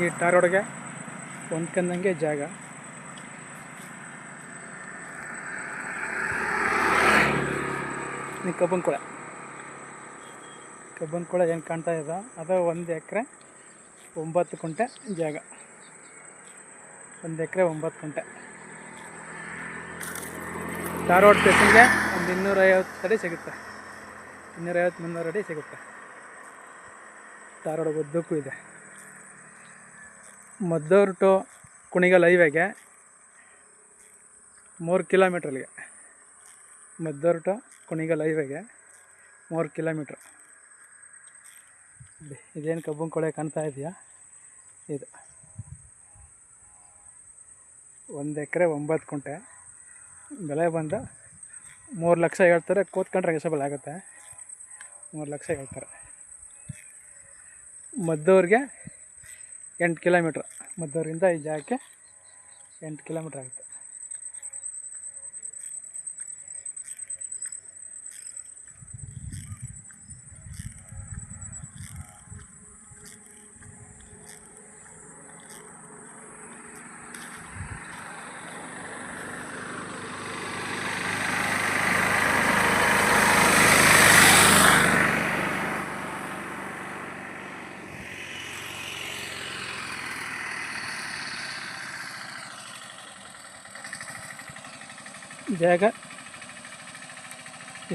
ಈ ಟಾರ್ ರೋಡ್ಗೆ ಹೊಂದ್ಕೊಂಡಂಗೆ ಜಾಗ. ಈ ಕಬ್ಬನ್ ಕೊಳ ಏನು ಕಾಣ್ತಾ ಇದೆ ಅದು 1 ಎಕರೆ 9 ಕುಂಟೆ ಜಾಗ. 1 ಎಕರೆ 9 ಕುಂಟೆ. ಟಾರ್ ರೋಡ್ ಫೇಸಿಂಗ್ಗೆ ಒಂದು 250 ಅಡಿ ಸಿಗುತ್ತೆ. 250-300 ಅಡಿ ಸಿಗುತ್ತೆ. ಟಾರ್ ರೋಡ್ ಉದ್ದಕ್ಕೂ ಇದೆ. ಮದ್ದೂರು ಟು ಕುಣಿಗಲ್ ಹೈವೇಗೆ 3 ಕಿಲೋಮೀಟ್ರಲ್ಲಿಗೆ. ಮದ್ದೂರು ಟು ಕುಣಿಗಲ್ ಹೈವೇಗೆ 3 ಕಿಲೋಮೀಟ್ರ್. ಇದೇನು ಕಬ್ಬನ್ ಕೊಳೆ ಕಾಣ್ತಾ ಇದೆಯಾ, ಇದು 1 ಎಕರೆ 9 ಕುಂಟೆ. ಬೆಲೆ ಬಂದು 3 ಲಕ್ಷ ಹೇಳ್ತಾರೆ. ಕೂತ್ಕೊಂಡ್ರೆ ರಿಸಬಲ್ ಆಗುತ್ತೆ. 3 ಲಕ್ಷ ಹೇಳ್ತಾರೆ. ಮದ್ದೂರಿಗೆ 8 ಕಿಲೋಮೀಟ್ರ್. ಮದ್ದೂರಿಂದ ಈ ಜಾಗಕ್ಕೆ 8 ಕಿಲೋಮೀಟ್ರ್ ಆಗುತ್ತೆ. ಜಾಗ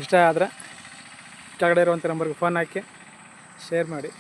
ಇಷ್ಟ ಆದರೆ ಕೆಳಗಡೆ ಇರುವಂಥ ನಂಬರ್ಗೆ ಫೋನ್ ಹಾಕಿ ಶೇರ್ ಮಾಡಿ.